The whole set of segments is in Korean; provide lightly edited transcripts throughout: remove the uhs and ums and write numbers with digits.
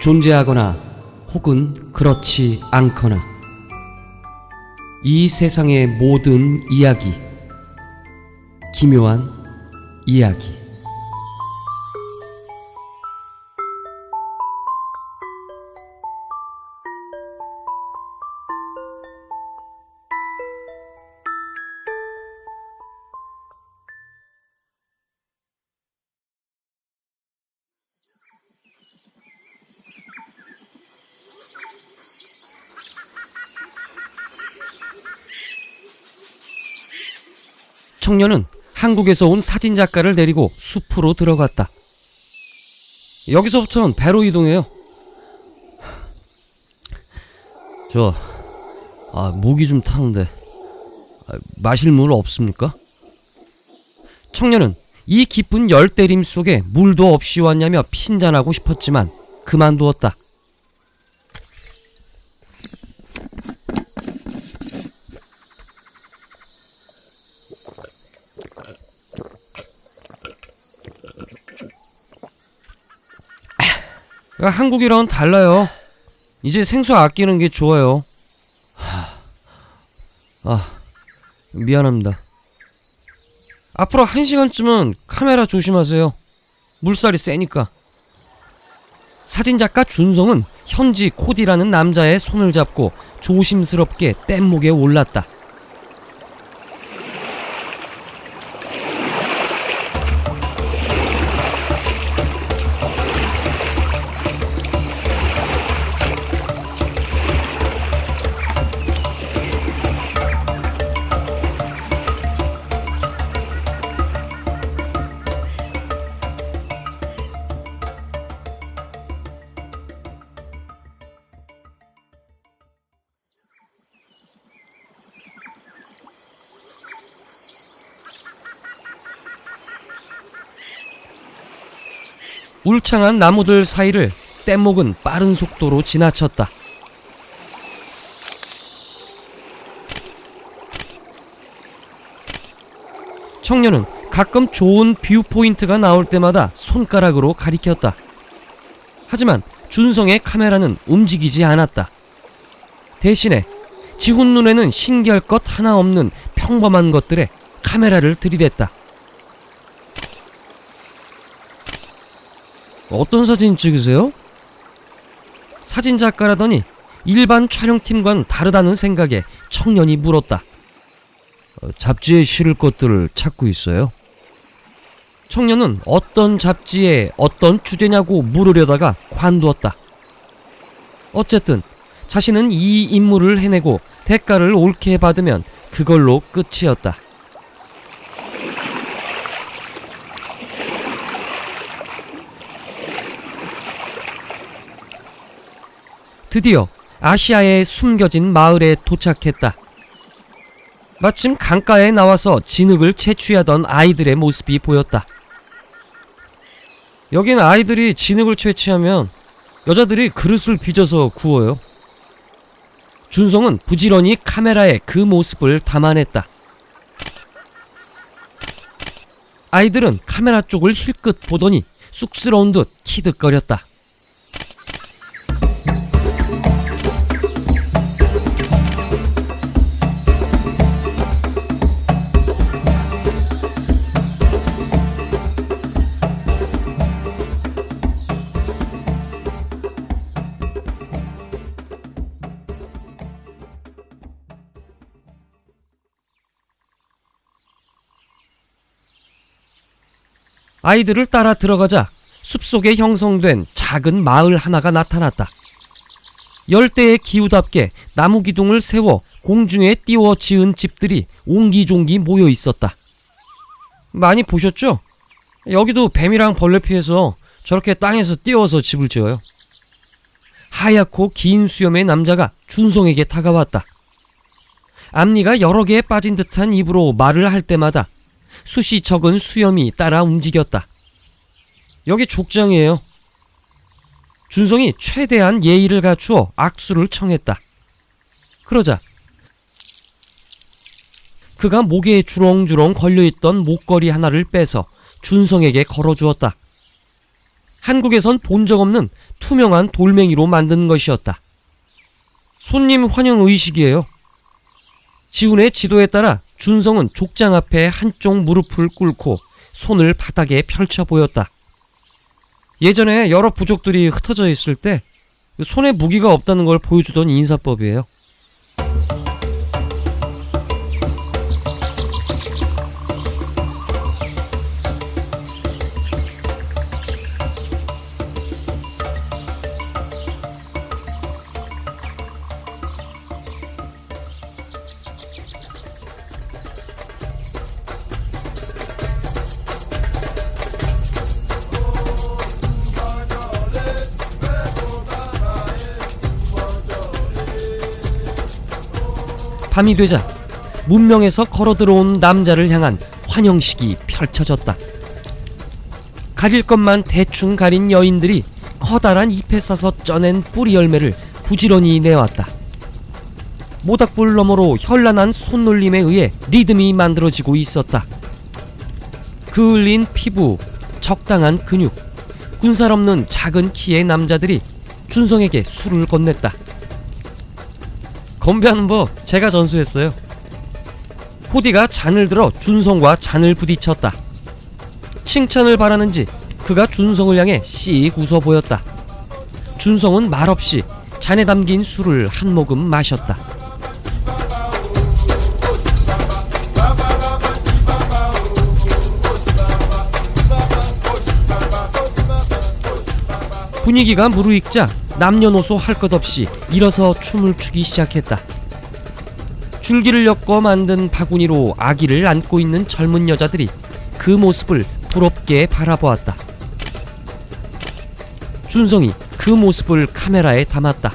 존재하거나 혹은 그렇지 않거나 이 세상의 모든 이야기, 기묘한 이야기. 청년은 한국에서 온 사진작가를 데리고 숲으로 들어갔다. 여기서부터는 배로 이동해요. 목이 좀 타는데 마실 물 없습니까? 청년은 이 깊은 열대림 속에 물도 없이 왔냐며 핀잔하고 싶었지만 그만두었다. 한국이랑은 달라요. 이제 생수 아끼는 게 좋아요. 미안합니다. 앞으로 1시간쯤은 카메라 조심하세요. 물살이 세니까. 사진작가 준성은 현지 코디라는 남자의 손을 잡고 조심스럽게 뗏목에 올랐다. 울창한 나무들 사이를 뗏목은 빠른 속도로 지나쳤다. 청년은 가끔 좋은 뷰 포인트가 나올 때마다 손가락으로 가리켰다. 하지만 준성의 카메라는 움직이지 않았다. 대신에 지훈 눈에는 신기할 것 하나 없는 평범한 것들에 카메라를 들이댔다. 어떤 사진 찍으세요? 사진작가라더니 일반 촬영팀과는 다르다는 생각에 청년이 물었다. 잡지에 실을 것들을 찾고 있어요. 청년은 어떤 잡지에 어떤 주제냐고 물으려다가 관두었다. 어쨌든 자신은 이 임무를 해내고 대가를 옳게 받으면 그걸로 끝이었다. 드디어 아시아의 숨겨진 마을에 도착했다. 마침 강가에 나와서 진흙을 채취하던 아이들의 모습이 보였다. 여긴 아이들이 진흙을 채취하면 여자들이 그릇을 빚어서 구워요. 준성은 부지런히 카메라에 그 모습을 담아냈다. 아이들은 카메라 쪽을 힐끗 보더니 쑥스러운 듯 키득거렸다. 아이들을 따라 들어가자 숲속에 형성된 작은 마을 하나가 나타났다. 열대의 기후답게 나무 기둥을 세워 공중에 띄워 지은 집들이 옹기종기 모여 있었다. 많이 보셨죠? 여기도 뱀이랑 벌레 피해서 저렇게 땅에서 띄워서 집을 지어요. 하얗고 긴 수염의 남자가 준성에게 다가왔다. 앞니가 여러 개에 빠진 듯한 입으로 말을 할 때마다 숱이 적은 수염이 따라 움직였다. 여기 족장이에요. 준성이 최대한 예의를 갖추어 악수를 청했다. 그러자 그가 목에 주렁주렁 걸려있던 목걸이 하나를 빼서 준성에게 걸어주었다. 한국에선 본 적 없는 투명한 돌멩이로 만든 것이었다. 손님 환영 의식이에요. 지훈의 지도에 따라 준성은 족장 앞에 한쪽 무릎을 꿇고 손을 바닥에 펼쳐 보였다. 예전에 여러 부족들이 흩어져 있을 때 손에 무기가 없다는 걸 보여주던 인사법이에요. 밤이 되자 문명에서 걸어 들어온 남자를 향한 환영식이 펼쳐졌다. 가릴 것만 대충 가린 여인들이 커다란 잎에 싸서 쪄낸 뿌리 열매를 부지런히 내왔다. 모닥불 너머로 현란한 손놀림에 의해 리듬이 만들어지고 있었다. 그을린 피부, 적당한 근육, 군살 없는 작은 키의 남자들이 준성에게 술을 건넸다. 건배하는 법 제가 전수했어요. 호디가 잔을 들어 준성과 잔을 부딪혔다. 칭찬을 바라는지 그가 준성을 향해 씩 웃어 보였다. 준성은 말없이 잔에 담긴 술을 한 모금 마셨다. 분위기가 무르익자 남녀노소 할 것 없이 일어서 춤을 추기 시작했다. 줄기를 엮어 만든 바구니로 아기를 안고 있는 젊은 여자들이 그 모습을 부럽게 바라보았다. 준성이 그 모습을 카메라에 담았다.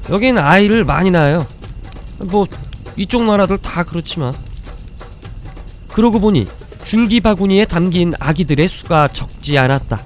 여긴 아이를 많이 낳아요. 뭐 이쪽 나라들 다 그렇지만. 그러고 보니 줄기 바구니에 담긴 아기들의 수가 적지 않았다.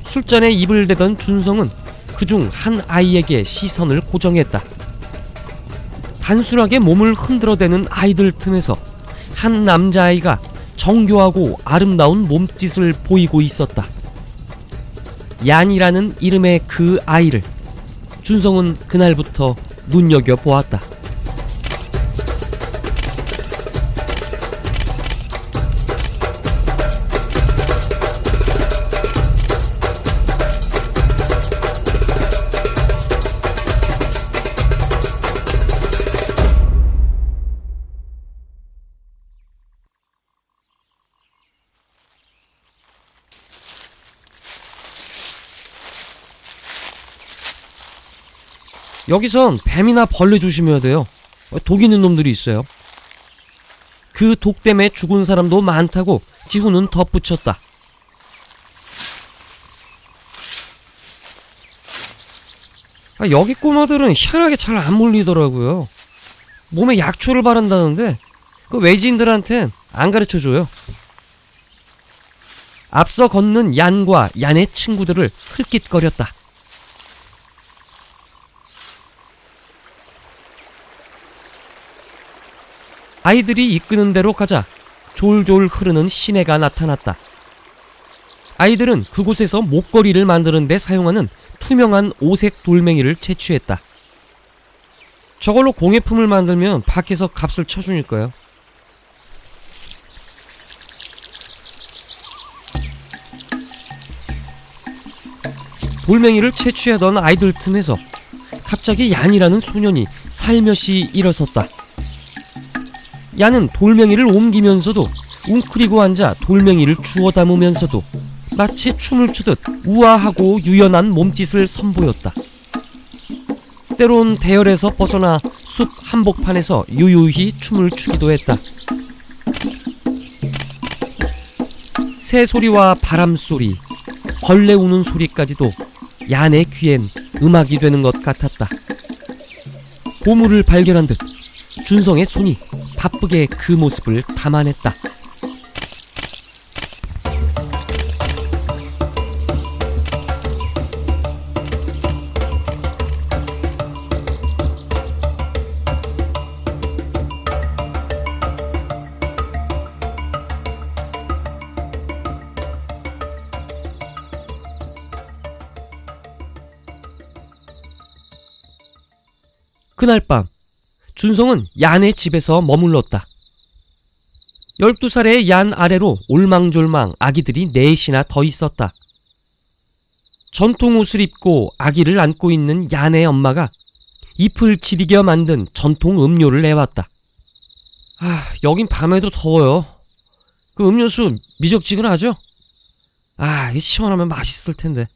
술잔에 입을 대던 준성은 그중 한 아이에게 시선을 고정했다. 단순하게 몸을 흔들어대는 아이들 틈에서 한 남자아이가 정교하고 아름다운 몸짓을 보이고 있었다. 얀이라는 이름의 그 아이를 준성은 그날부터 눈여겨보았다. 여기선 뱀이나 벌레 조심해야 돼요. 독 있는 놈들이 있어요. 그 독 때문에 죽은 사람도 많다고 지훈은 덧붙였다. 여기 꼬마들은 희한하게 잘 안 물리더라고요. 몸에 약초를 바른다는데 그 외지인들한텐 안 가르쳐줘요. 앞서 걷는 얀과 얀의 친구들을 흘깃거렸다. 아이들이 이끄는 대로 가자 졸졸 흐르는 시내가 나타났다. 아이들은 그곳에서 목걸이를 만드는 데 사용하는 투명한 오색 돌멩이를 채취했다. 저걸로 공예품을 만들면 밖에서 값을 쳐주니까요. 돌멩이를 채취하던 아이들 틈에서 갑자기 얀이라는 소년이 살며시 일어섰다. 얀은 돌멩이를 옮기면서도 웅크리고 앉아 돌멩이를 주워 담으면서도 마치 춤을 추듯 우아하고 유연한 몸짓을 선보였다. 때론 대열에서 벗어나 숲 한복판에서 유유히 춤을 추기도 했다. 새소리와 바람소리, 벌레 우는 소리까지도 얀의 귀엔 음악이 되는 것 같았다. 보물을 발견한 듯 준성의 손이 바쁘게 그 모습을 담아냈다. 그날 밤 준성은 얀의 집에서 머물렀다. 12살의 얀 아래로 올망졸망 아기들이 넷이나 더 있었다. 전통 옷을 입고 아기를 안고 있는 얀의 엄마가 잎을 지리겨 만든 전통 음료를 내왔다. 여긴 밤에도 더워요. 그 음료수 미적지근하죠? 이게 시원하면 맛있을 텐데.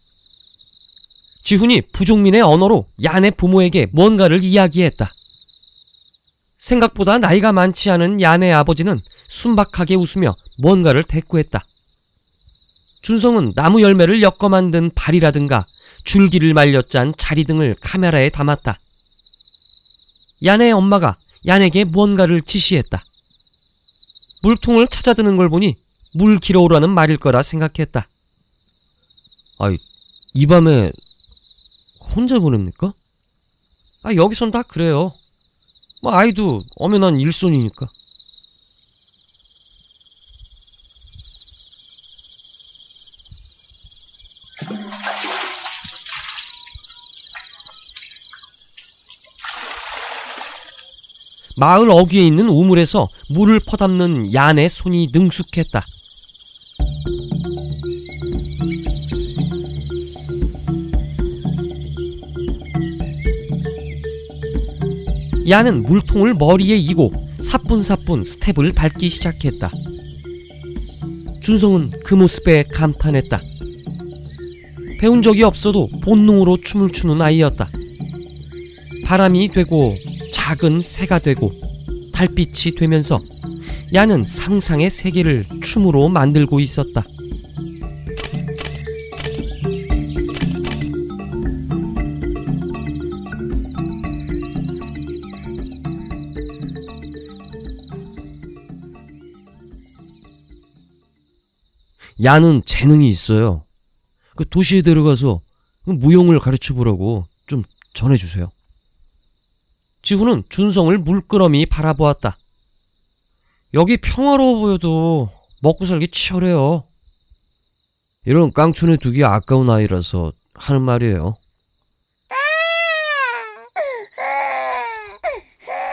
지훈이 부족민의 언어로 얀의 부모에게 뭔가를 이야기했다. 생각보다 나이가 많지 않은 얀의 아버지는 순박하게 웃으며 뭔가를 대꾸했다. 준성은 나무 열매를 엮어 만든 발이라든가 줄기를 말려 짠 자리 등을 카메라에 담았다. 얀의 엄마가 얀에게 뭔가를 지시했다. 물통을 찾아드는 걸 보니 물 길어오라는 말일 거라 생각했다. 이 밤에 혼자 보냅니까? 여기선 다 그래요. 아이도 엄연한 일손이니까. 마을 어귀에 있는 우물에서 물을 퍼담는 얀의 손이 능숙했다. 얀은 물통을 머리에 이고 사뿐사뿐 스텝을 밟기 시작했다. 준성은 그 모습에 감탄했다. 배운 적이 없어도 본능으로 춤을 추는 아이였다. 바람이 되고 작은 새가 되고 달빛이 되면서 얀은 상상의 세계를 춤으로 만들고 있었다. 얀은 재능이 있어요. 그 도시에 데려가서 무용을 가르쳐보라고 좀 전해주세요. 지훈은 준성을 물끄러미 바라보았다. 여기 평화로워 보여도 먹고 살기 치열해요. 이런 깡촌에 두기 아까운 아이라서 하는 말이에요.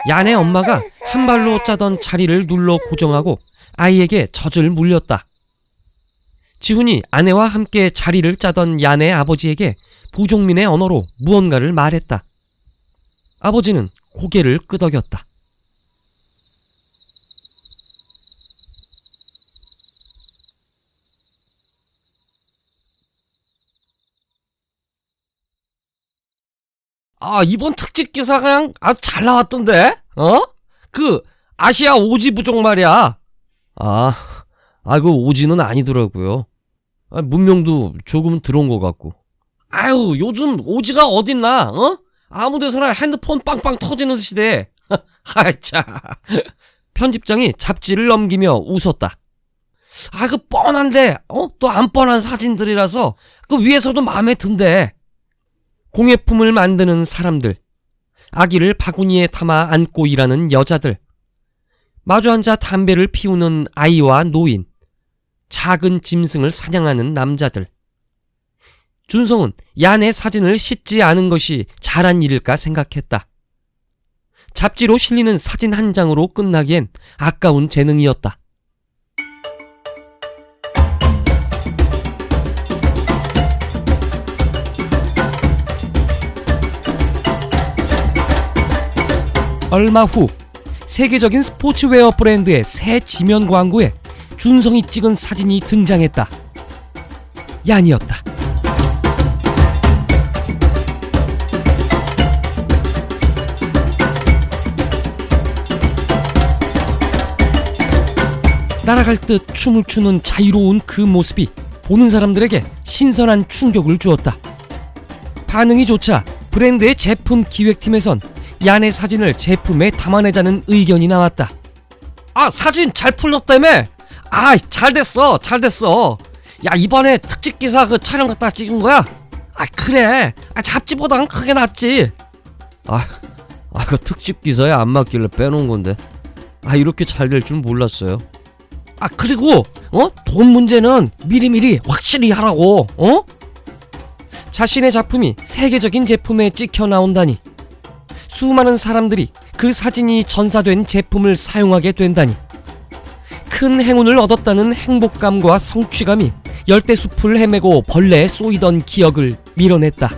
얀의 엄마가 한 발로 짜던 자리를 눌러 고정하고 아이에게 젖을 물렸다. 지훈이 아내와 함께 자리를 짜던 얀의 아버지에게 부족민의 언어로 무언가를 말했다. 아버지는 고개를 끄덕였다. 이번 특집 기사 그냥 아주 잘 나왔던데? 그 아시아 오지 부족 말이야. 그 오지는 아니더라고요. 문명도 조금은 들어온 것 같고. 요즘 오지가 어딨나? 아무 데서나 핸드폰 빵빵 터지는 시대에. 참. 편집장이 잡지를 넘기며 웃었다. 그 뻔한데 또 안 뻔한 사진들이라서 그 위에서도 마음에 든대. 공예품을 만드는 사람들, 아기를 바구니에 담아 안고 일하는 여자들, 마주 앉아 담배를 피우는 아이와 노인, 작은 짐승을 사냥하는 남자들. 준성은 얀의 사진을 씻지 않은 것이 잘한 일일까 생각했다. 잡지로 실리는 사진 한 장으로 끝나기엔 아까운 재능이었다. 얼마 후 세계적인 스포츠웨어 브랜드의 새 지면 광고에 준성이 찍은 사진이 등장했다. 얀이었다. 날아갈 듯 춤을 추는 자유로운 그 모습이 보는 사람들에게 신선한 충격을 주었다. 반응이 좋자 브랜드의 제품 기획팀에선 얀의 사진을 제품에 담아내자는 의견이 나왔다. 사진 잘 풀렸다며? 잘됐어. 이번에 특집 기사 그 촬영 갔다 찍은 거야? 그래. 잡지보단 크게 낫지. 그 특집 기사에 안 맞길래 빼놓은 건데. 이렇게 잘 될 줄 몰랐어요. 그리고 돈 문제는 미리미리 확실히 하라고. 자신의 작품이 세계적인 제품에 찍혀 나온다니 수많은 사람들이 그 사진이 전사된 제품을 사용하게 된다니. 큰 행운을 얻었다는 행복감과 성취감이 열대숲을 헤매고 벌레에 쏘이던 기억을 밀어냈다.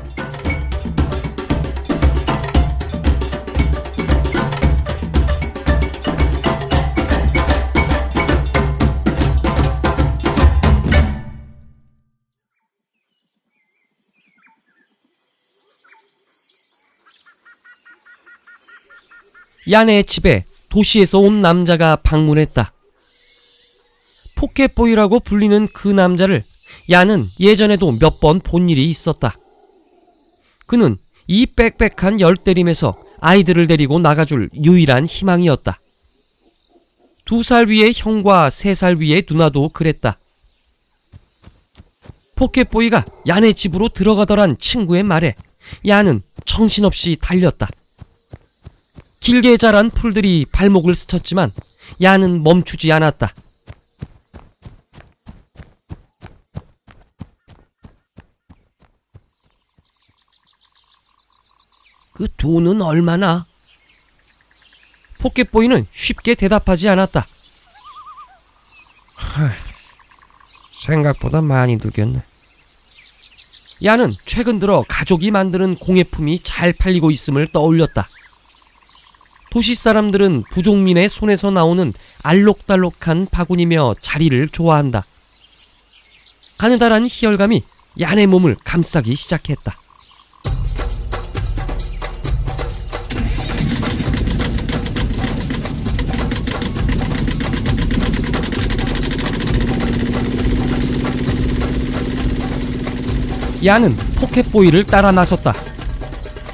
야네의 집에 도시에서 온 남자가 방문했다. 포켓보이라고 불리는 그 남자를 야는 예전에도 몇 번 본 일이 있었다. 그는 이 빽빽한 열대림에서 아이들을 데리고 나가줄 유일한 희망이었다. 2살 위의 형과 3살 위의 누나도 그랬다. 포켓보이가 야네 집으로 들어가더란 친구의 말에 야는 정신없이 달렸다. 길게 자란 풀들이 발목을 스쳤지만 야는 멈추지 않았다. 그 돈은 얼마나? 포켓보이는 쉽게 대답하지 않았다. 생각보다 많이 들겠네. 야는 최근 들어 가족이 만드는 공예품이 잘 팔리고 있음을 떠올렸다. 도시 사람들은 부족민의 손에서 나오는 알록달록한 바구니며 자리를 좋아한다. 가느다란 희열감이 야네 몸을 감싸기 시작했다. 야는 포켓보이를 따라 나섰다.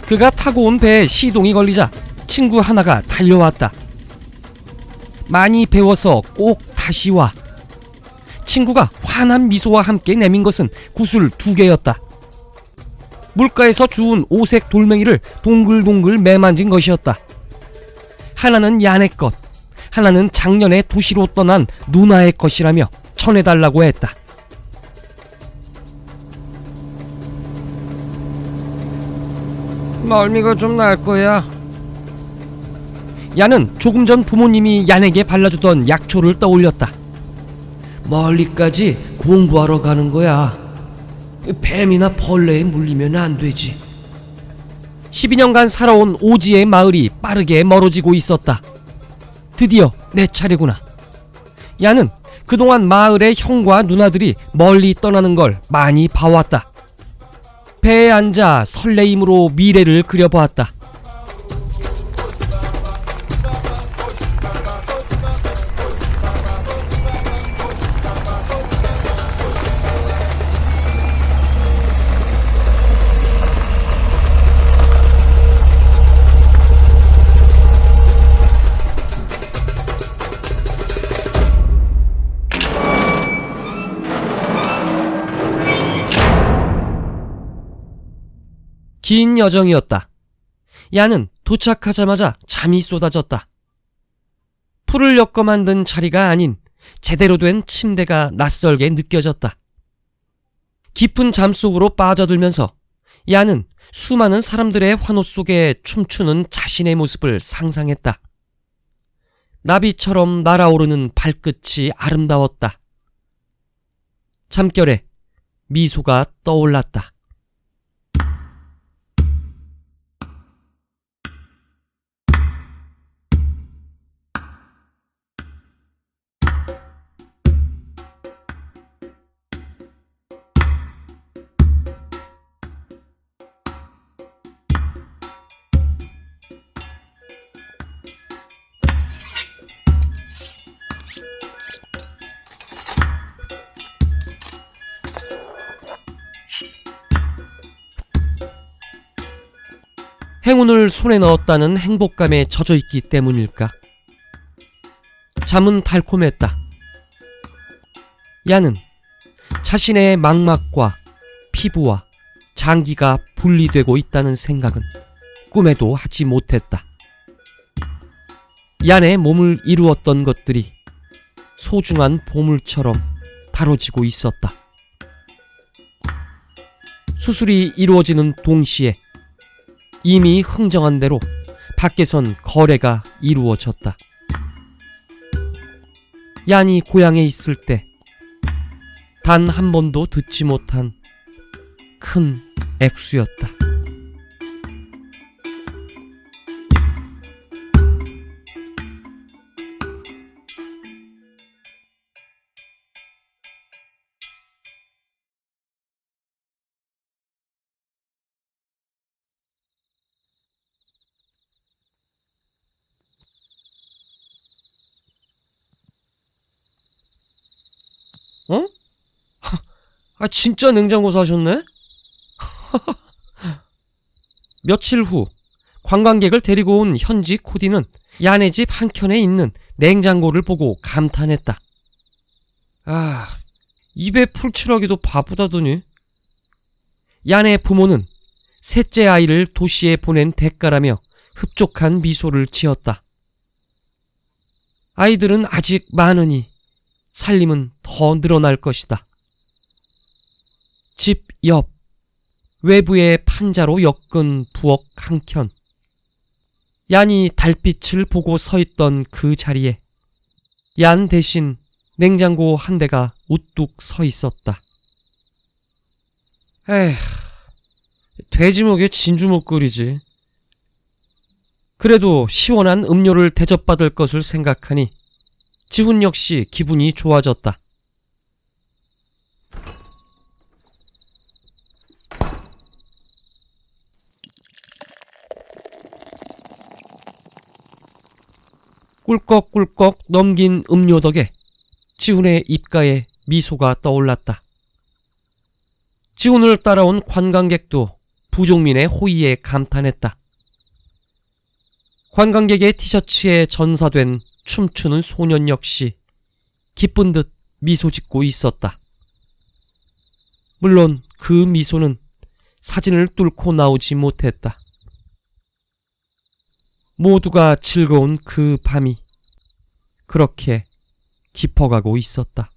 그가 타고 온 배에 시동이 걸리자 친구 하나가 달려왔다. 많이 배워서 꼭 다시 와. 친구가 환한 미소와 함께 내민 것은 구슬 2개였다. 물가에서 주운 오색 돌멩이를 동글동글 매만진 것이었다. 하나는 야네 것, 하나는 작년에 도시로 떠난 누나의 것이라며 전해달라고 했다. 멀미가 좀 날 거야. 야는 조금 전 부모님이 야네에게 발라주던 약초를 떠올렸다. 멀리까지 공부하러 가는 거야. 뱀이나 벌레에 물리면 안 되지. 12년간 살아온 오지의 마을이 빠르게 멀어지고 있었다. 드디어 내 차례구나. 야는 그동안 마을의 형과 누나들이 멀리 떠나는 걸 많이 봐왔다. 배에 앉아 설레임으로 미래를 그려보았다. 긴 여정이었다. 야는 도착하자마자 잠이 쏟아졌다. 풀을 엮어 만든 자리가 아닌 제대로 된 침대가 낯설게 느껴졌다. 깊은 잠 속으로 빠져들면서 야는 수많은 사람들의 환호 속에 춤추는 자신의 모습을 상상했다. 나비처럼 날아오르는 발끝이 아름다웠다. 잠결에 미소가 떠올랐다. 행운을 손에 넣었다는 행복감에 젖어있기 때문일까? 잠은 달콤했다. 야는 자신의 망막과 피부와 장기가 분리되고 있다는 생각은 꿈에도 하지 못했다. 야의 몸을 이루었던 것들이 소중한 보물처럼 다뤄지고 있었다. 수술이 이루어지는 동시에 이미 흥정한 대로 밖에선 거래가 이루어졌다. 얀이 고향에 있을 때 단 한 번도 듣지 못한 큰 액수였다. 어? 진짜 냉장고 사셨네? 며칠 후 관광객을 데리고 온 현지 코디는 야네 집 한켠에 있는 냉장고를 보고 감탄했다. 입에 풀칠하기도 바쁘다더니. 야네 부모는 셋째 아이를 도시에 보낸 대가라며 흡족한 미소를 지었다. 아이들은 아직 많으니 살림은 더 늘어날 것이다. 집 옆 외부의 판자로 엮은 부엌 한켠, 얀이 달빛을 보고 서 있던 그 자리에 얀 대신 냉장고 한 대가 우뚝 서 있었다. 돼지목에 진주 못 끓이지. 그래도 시원한 음료를 대접받을 것을 생각하니 지훈 역시 기분이 좋아졌다. 꿀꺽꿀꺽 넘긴 음료 덕에 지훈의 입가에 미소가 떠올랐다. 지훈을 따라온 관광객도 부족민의 호의에 감탄했다. 관광객의 티셔츠에 전사된 춤추는 소년 역시 기쁜 듯 미소 짓고 있었다. 물론 그 미소는 사진을 뚫고 나오지 못했다. 모두가 즐거운 그 밤이 그렇게 깊어가고 있었다.